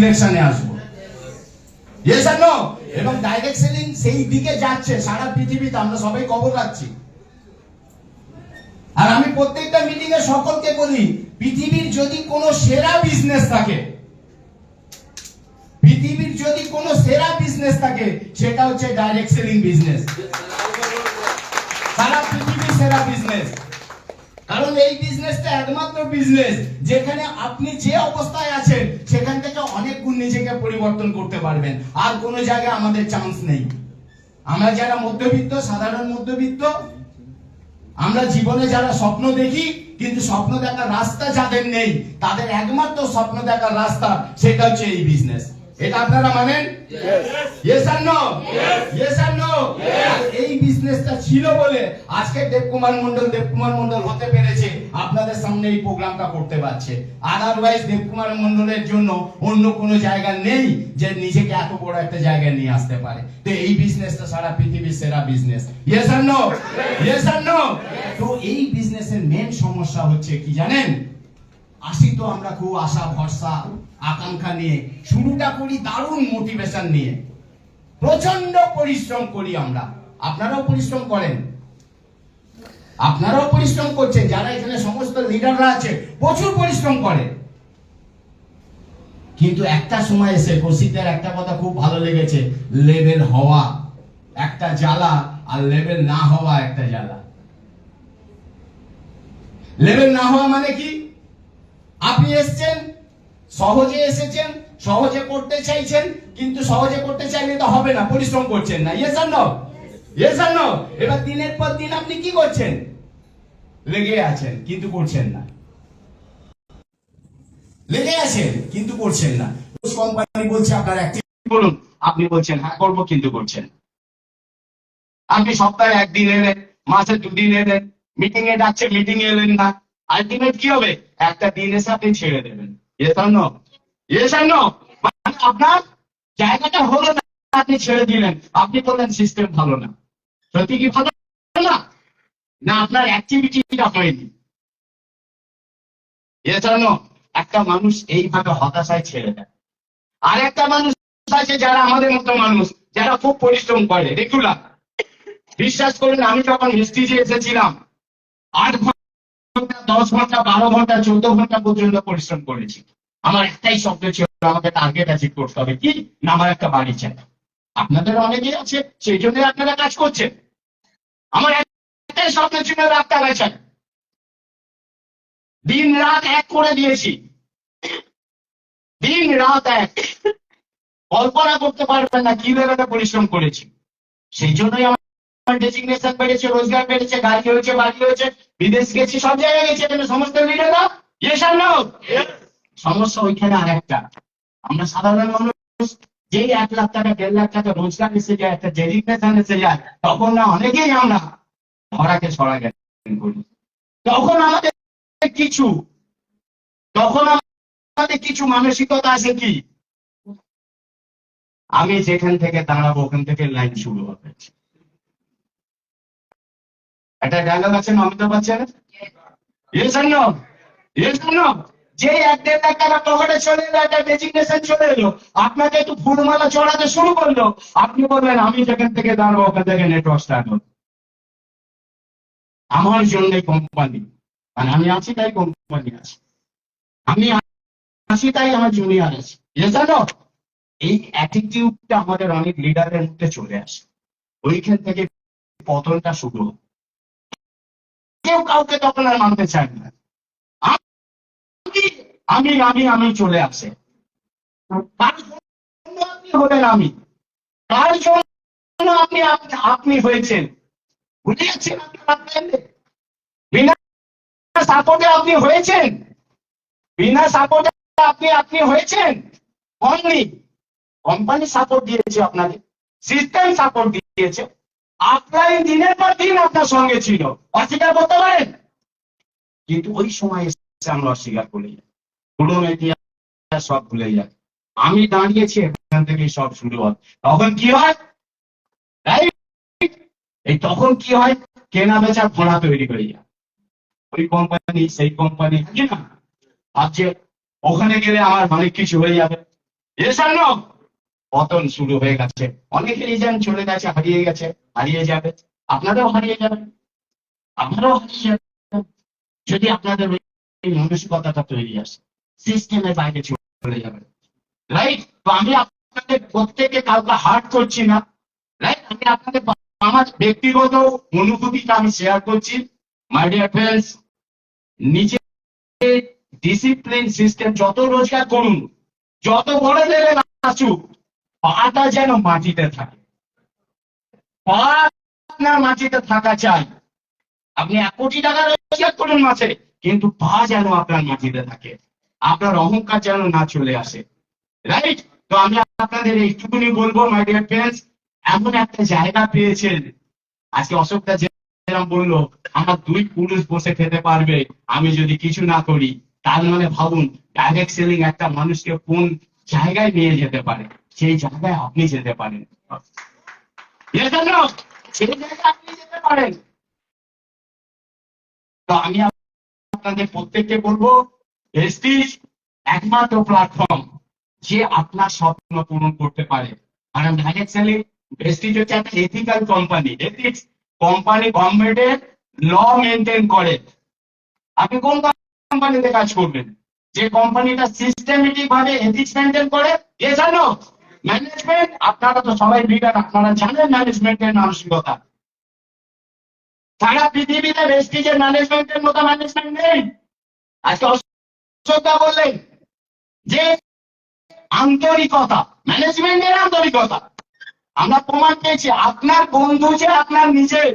ডিরেকশনে আসবো। ইয়েস আর নো? এবং direct selling সেই দিকে যাচ্ছে সারা পৃথিবীতে, আমরা সবাই খবর রাখছি। আর আমি প্রত্যেকটা মিটিং এ সকলকে বলি, পৃথিবীর যদি কোনো সেরা বিজনেস থাকে, পৃথিবীর যদি কোনো সেরা বিজনেস থাকে, সেটা হচ্ছে ডাইরেক্ট সেলিং বিজনেস। সারা পৃথিবীর সেরা বিজনেস। কারণ এই বিজনেসটা একমাত্র বিজনেস যেখানে আপনি যে অবস্থায় আছেন সেখান থেকে অনেক গুণ নিজেকে পরিবর্তন করতে পারবেন। আর কোনো জায়গায় আমাদের চান্স নেই। আমরা যারা মধ্যবিত্ত, সাধারণ মধ্যবিত্ত, আমরা জীবনে যারা স্বপ্ন দেখি, কিন্তু স্বপ্ন দেখার রাস্তা যাদের নেই, তাদের একমাত্র স্বপ্ন দেখার রাস্তা সেটা হচ্ছে এই বিজনেস। এটা আপনারা মানেন? ইয়েস আর নো? ইয়েস আর নো? এই বিজনেসটা ছিল বলে আজকে দেবকুমার মন্ডল হতে পেরেছে, আপনাদের সামনে এই প্রোগ্রামটা করতে পারছে। আদারওয়াইজ দেবকুমার মন্ডলের জন্য অন্য কোনো জায়গা নেই যে নিজেকে এত বড় একটা জায়গায় নিয়ে আসতে পারে। তো এই বিজনেসটা সারা পৃথিবীর সেরা বিজনেস। ইয়েস আর নো? ইয়েস আর নো? তো এই বিজনেসের মেন সমস্যা হচ্ছে কি জানেন? আসি তো আমরা খুব আশা ভরসা আকাঙ্ক্ষা নিয়ে, শুরুটা করি দারুণ মোটিভেশন নিয়ে, প্রচন্ড পরিশ্রম করি আমরা। আপনারাও পরিশ্রম করেন, আপনারাও পরিশ্রম করছেন, যারা এখানে সমস্ত লিডাররা আছে প্রচুর পরিশ্রম করে। কিন্তু একটা সময় এসে কৌশিকদের একটা কথা খুব ভালো লেগেছে, লেভেল হওয়া একটা জ্বালা আর লেভেল না হওয়া একটা জ্বালা। লেভেল না হওয়া মানে কি? আপনি এসেছেন, সহজে এসেছেন, সহজে করতে চাইছেন, কিন্তু সহজে করতে চাইলে তো হবে না, পরিশ্রম করছেন না। ইয়েস আর নো? ইয়েস আর নো? এবার দিনের পর দিন আপনি কি করছেন? লেগে আছেন কিন্তু করছেন না, লেগে আছেন কিন্তু করছেন না। কোম্পানি বলছে আপনার অ্যাক্টিভ করুন, আপনি বলছেন হ্যাঁ করবো, কিন্তু করছেন। আপনি সপ্তাহে একদিন এলেন, মাসে দুদিন এলেন, মিটিং এ যাচ্ছে, মিটিং এ এলেন না, আলটিমেট কি হবে? একটা দিন এসে আপনি ছেড়ে দেবেন। ইয়েস আর নো? ইয়েস আর নো? আপনার জায়গাটা হলো না, আপনি ছেড়ে দিলেন, আপনি বললেন সিস্টেম ভালো না। সত্যি কি ভালো না? না আপনার অ্যাক্টিভিটিটা হয়নি। ইয়েস আর নো? একটা মানুষ এইভাবে হতাশায় ছেড়ে দেয়। আর একটা মানুষ আছে যারা আমাদের মতো মানুষ, যারা খুব পরিশ্রম করে রেগুলার। বিশ্বাস করুন, আমি যখন মিস্ত্রিজে এসেছিলাম 8 ঘন্টা, 10 ঘন্টা, 12 ঘন্টা, 14 ঘন্টা পর্যন্ত পরিশ্রম করেছি। আমার একটাই স্বপ্ন ছিল, আমাকে টার্গেট অ্যাচিভ করতে হবে। কি না, আমার একটা বাড়ি চাই। আপনাদের অনেকেই আছে, সেই জন্য আপনারা কাজ করছেন। আমার একটাই স্বপ্ন ছিল, রাস্তা চাই। দিন রাত এক করে দিয়েছি, দিন রাত এক। কল্পনা করতে পারবেন না কি লেভেলে পরিশ্রম করেছি। সেই জন্যই আমার ডেজিগনেশন বেড়েছে, রোজগার বেড়েছে, গাড়ি হয়েছে, বাড়ি হয়েছে, বিদেশ গেছি, সব জায়গায় গেছে। সমস্ত লিডাররা ইয়েস আর নো? সমস্যা ওইখানে আরেকটা, আমরা সাধারণ মানুষ যেই 1 লাখ টাকা 1.5 লাখ টাকা রোজগার এসে যায়, একটা ডেজিগনেশন এসে যায়, তখন না অনেকেই আমরা ধরাকে সরা জ্ঞান করি। তখন আমাদের কিছু, তখন আমাদের কিছু মানসিকতা আছে কি, আমি যেখান থেকে দাঁড়াবো ওখান থেকে লাইন শুরু হবে। একটা ডায়লগ আছে না অমিতাভ বচ্চন, ইয়েস আর নো? ইয়েস আর নো? যে 1-1.5 লাখ টাকা পকেটে চলে এলো, একটা ডেজিগনেশন চলে এলো, আপনাকে একটু ফুলমালা চড়াতে শুরু করলো, আপনি বললেন আমি যেখান থেকে দাঁড়াবো ওখান থেকে নেটওয়ার্ক স্টার্ট হলো। আমার জন্য কোম্পানি, মানে আমি আছি তাই কোম্পানি আছে, আমি আছি তাই আমার জুনিয়র আছে। ইয়েস আর নো? এই অ্যাটিটিউডটা আমাদের অনেক লিডারের মধ্যে চলে আসে, ওইখান থেকে পতনটা শুরু হয়। কেউ কাউকে তখন আর মানতে চায় না, আমি আমি আমি চলে আসে। তার জন্য আপনি হলেন আমি, তার জন্য আপনি আপনি হয়েছেন। বুঝে যাচ্ছেন? বিনা সাপোর্টে আপনি হয়েছেন, বিনা সাপোর্টে আপনি আপনি হয়েছেন অনলি। কোম্পানি সাপোর্ট দিয়েছে আপনাকে, সিস্টেম সাপোর্ট দিয়েছে, আপনার দিনের পর দিন আপনার সঙ্গে ছিল, অস্বীকার করতে পারেন? কিন্তু ওই সময় এসে আমরা অস্বীকার করে যাই, পুরনো ইতিহাস সব ভুলে যাই। আমি দাঁড়িয়েছি, এখান থেকে সব শুরু হয়। তখন কি হয়? এই তখন কি হয়? কেনা বেচা ঘোড়া তৈরি হয়ে যায়। ওই কোম্পানি সেই কোম্পানি, কি না ভাবছে ওখানে গেলে আমার অনেক কিছু হয়ে যাবে, এসান্ন পতন শুরু হয়ে গেছে, অনেকে রিজাইন চলে গেছে, হারিয়ে যাবে, আপনারাও হারিয়ে যাবেন, আমারও হারিয়ে যাবে, যদি আপনাদের ওই মানসিকতাটা তৈরি আসে, সিস্টেমের বাইরে চলে যাবে। রাইট? তো আমি আপনাদের প্রত্যেকে কাউকে হার্ট করছি না, রাইট? আমি আপনাদের আমার ব্যক্তিগত অনুভূতিটা আমি শেয়ার করছি। মাই ডিয়ার ফ্রেন্ডস, নিজে ডিসিপ্লিন সিস্টেম, যত রোজগার করুন, যত বড় লেভেল আসুক, পাটা যেন মাটিতে থাকে, পা আপনার মাটিতে থাকা চাই। আপনি 1 কোটি টাকা রোজগার করুন মাসে, কিন্তু পা যেন আপনার মাটিতে থাকে, আপনার অহংকার যেন না চলে আসে। রাইট? তো আমি আপনাদের এইটুকুনি বলবো, মাই ডিয়ার ফ্রেন্ডস, এমন একটা জায়গা পেয়েছেন, আজকে অশোকদা যেরকম বললো, আমার 2 পুরুষ বসে খেতে পারবে আমি যদি কিছু না করি, তার মানে ভাবুন ডাইরেক্ট সেলিং একটা মানুষকে কোন জায়গায় নিয়ে যেতে পারে, সেই জায়গায় আপনি যেতে পারেন। এজন্য সেই জায়গায় আপনি যেতে পারেন। তো আমি আপনাদের প্রত্যেককে বলবো, প্রেস্টিজ একমাত্র প্ল্যাটফর্ম যে আপনার স্বপ্ন পূরণ করতে পারে। কারণ ডাইরেক্ট সেলিং, প্রেস্টিজ হচ্ছে একটা এথিক্যাল কোম্পানি, এথিক্স কোম্পানি গভর্নমেন্টের ল মেনটেন করে। আপনি কোন কোম্পানিতে কাজ করবেন যে কোম্পানিটা সিস্টেমেটিক ভাবে এথিক্স মেনটেন করে? এ জানো ম্যানেজমেন্ট, আপনারা তো সবাই লিডার, আপনারা জানেন ম্যানেজমেন্টের মানসিকতা। সারা পৃথিবীতে প্রেস্টিজের ম্যানেজমেন্টের মতো ম্যানেজমেন্ট নেই। আজকে অশোকদা বললেন যে আন্তরিকতা, ম্যানেজমেন্টের আন্তরিকতা, আমরা প্রমাণ পেয়েছি। আপনার বন্ধু যে আপনার নিজের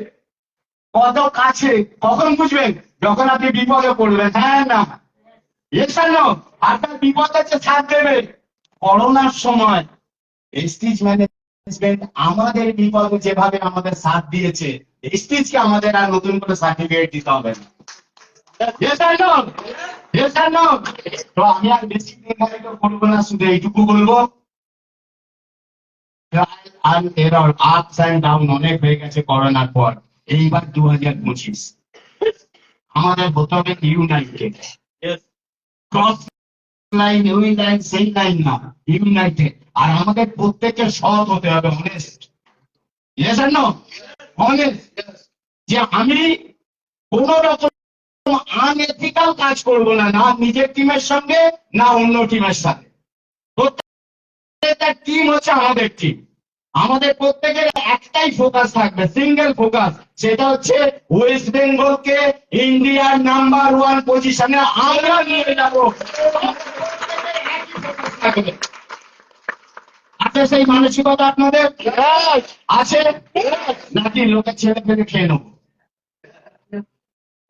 কত কাছে, কখন বুঝবেন? যখন আপনি বিপদে পড়বেন। হ্যাঁ না? এছাড়া আপনার বিপদে যে সাথ দেবে। করোনার সময় স্টিচ ম্যানেজমেন্ট আমাদের বিপদে যেভাবে আমাদের সাথ দিয়েছে, স্টিচকে আমাদের আর নতুন করে সার্টিফিকেট দিতে হবে না। তো আমি আর বেশি করবো না, শুধু এইটুকু বলবো, আপস অ্যান্ড ডাউন অনেক হয়ে গেছে করোনার পর। এইবার 2025 আমাদের হতে হবে ইউনাইটেড, ক্রস লাইন, ওই লাইন সেই লাইন না, ইউনাইটেড। আর আমাদের প্রত্যেকের সৎ হতে হবে, অনেস্ট। ইয়েস আর নো? অনেস্ট, যে আমি কোন রকম আনএথিক্যাল কাজ করবো না, না নিজের টিমের সঙ্গে না অন্য টিমের সাথে। প্রত্যেকটা টিম হচ্ছে আমাদের টিম, আমাদের প্রত্যেকের একটাই ফোকাস থাকবে, সিঙ্গেল ফোকাস, সেটা হচ্ছে ওয়েস্ট বেঙ্গলকে ইন্ডিয়ার নাম্বার 1 পজিশনে আমরা নিয়ে যাব। আছে সেই মানসিকতা আপনাদের? আছে নাকি লোকের ছেলে ফেলে খেয়ে নেবো?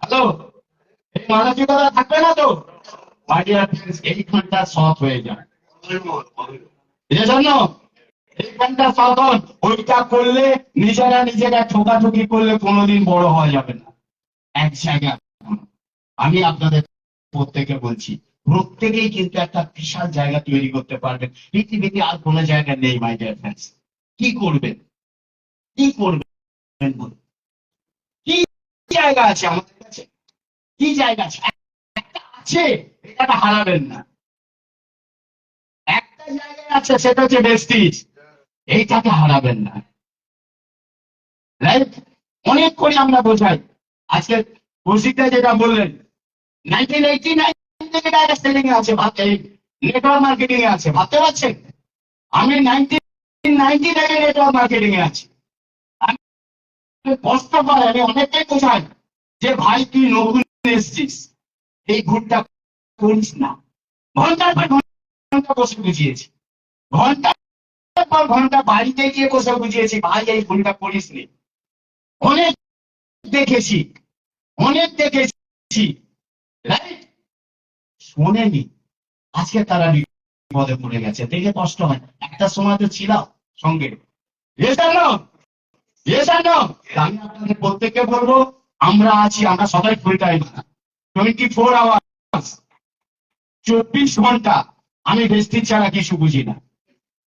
হ্যালো, এই মানসিকতা থাকবে না তো? এইখানটা সৎ হয়ে যায়, এজন্য এইখানটা সাধন। ওইটা করলে নিজেরা ঠোকাঠুকি করলে কোনোদিন বড় হওয়া যাবে না এক জায়গায়। আমি আপনাদের প্রত্যেকে বলছি, প্রত্যেকেই কিন্তু একটা বিশাল জায়গা তৈরি করতে পারবেন, পৃথিবীতে আর কোনো জায়গা নেই। মাই ডিয়ার ফ্রেন্ডস, কি করবেন, কি করবেন বলুন? কি জায়গা আছে আমাদের কাছে? কি জায়গা আছে? একটা আছে, এটা হারাবেন না। একটা জায়গায় আছে, সেটা হচ্ছে প্রেস্টিজ, এইটাকে হারাবেন না। রাইট? অনেক করে আমরা বোঝাই। আজকে কৌশিকদা যেটা বললেন, 1989 থেকে ডাইরেক্ট সেলিং এ আছে, নেটওয়ার্ক মার্কেটিং এ আছে, ভাবতে পারছেন? আমি 1990 থেকে নেটওয়ার্ক মার্কেটিং এ আছি। আমি কষ্ট পাই, আমি অনেকটাই বোঝাই যে ভাই তুই নতুন এসছিস, এই ভুলটা করিস না। ঘন্টার পর ঘন্টা বসে বুঝিয়েছি, ঘন্টার পর ঘন্টা বাড়িতে গিয়ে বসে বুঝিয়েছি, ভাই এই ভুলটা করিস নি। অনেক দেখেছি, অনেক দেখেছি, রাইট? শোনেনি, আজকে তারা বিপদে পড়ে গেছে, দেখে কষ্ট হয়। একটা সময় তো ছিলাম সঙ্গে। আমি আপনাদের প্রত্যেককে বলবো, আমরা আছি, আমরা সবাই ফুল টাইম, 24 আওয়ার্স, 24 ঘন্টা। আমি ভেস্টিজ ছাড়া কিছু বুঝি না,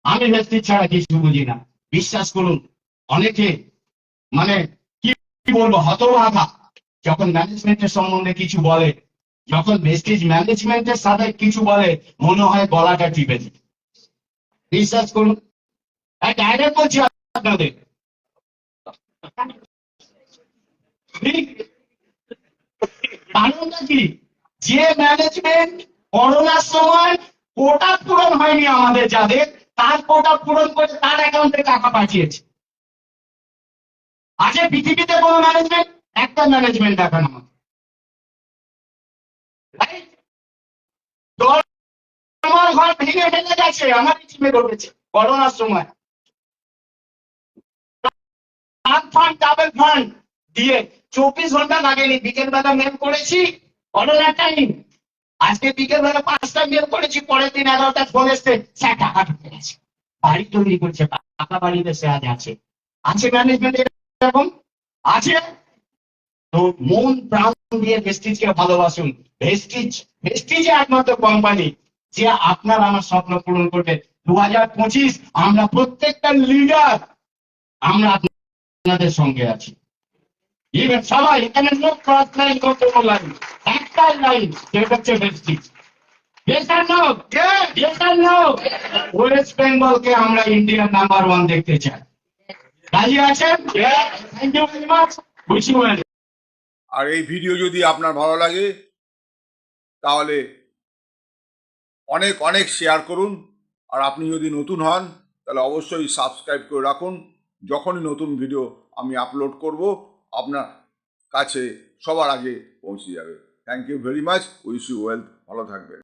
আমি ভেস্টিজ ছাড়া কিছু বুঝি না। বিশ্বাস করুন, অনেকে মানে কি বলবো, হতভাগা যখন ম্যানেজমেন্টের সম্বন্ধে কিছু বলে, যখন ভেস্টিজ ম্যানেজমেন্টের সাথে কিছু বলে, মনে হয় গলাটা টিপে দিই। বিশ্বাস করুন, ডাইরেক্ট বলছি আপনাদের। ঠিক? কারণটা কি? যে ম্যানেজমেন্ট করোনার সময় কোটা পূরণ হয়নি আমাদের যাদের, তার কোটা পূরণ করে তার অ্যাকাউন্টে টাকা পাঠিয়েছে। আছে পৃথিবীতে কোনো ম্যানেজমেন্ট? একটা ম্যানেজমেন্ট দেখান আমাকে। Right? আমার ঘর ভেঙে ফেলে গেছে, আমার টিমে ঘটেছে করোনার সময়। ফান্ড ডাবল ফান্ড দিয়ে 24 ঘন্টা লাগেনি, বিকেল বেলা মেল করেছি করোনা টাইম, আজকে বিকেল বেলা 5টা মেল করেছি, পরের দিন 11টা ফোন এসছে, স্যার টাকা ঢুকে গেছে, বাড়ি তৈরি করছে, টাকা বাড়িতে সে আজ আছে। আছে ম্যানেজমেন্ট এরকম? আছে? তো মন প্রাণ দিয়ে ভেস্টিজকে ভালোবাসুন। ভেস্টিজ, ভেস্টিজ একমাত্র কোম্পানি যে আপনার আমার স্বপ্ন পূরণ করবে। 2025 আমরা প্রত্যেকটা লিডার আমরা আপনাদের সঙ্গে আছি। ইভেন সবাই এখানে লোক ক্রস লাইন করতে বললাম, একটাই লাইন, সেটা হচ্ছে Vestige. Yes or no? Yes or no? West বেঙ্গলকে আমরা ইন্ডিয়ার নাম্বার 1 দেখতে চাই। রাজি আছেন? Thank you very much. Wish you well. আর এই ভিডিও যদি আপনার ভালো লাগে তাহলে অনেক অনেক শেয়ার করুন। আর আপনি যদি নতুন হন তাহলে অবশ্যই সাবস্ক্রাইব করে রাখুন। যখনই নতুন ভিডিও আমি আপলোড করব আপনার কাছে সবার আগে পৌঁছে যাবে। Thank you very much. Wish you well. ভালো থাকবেন।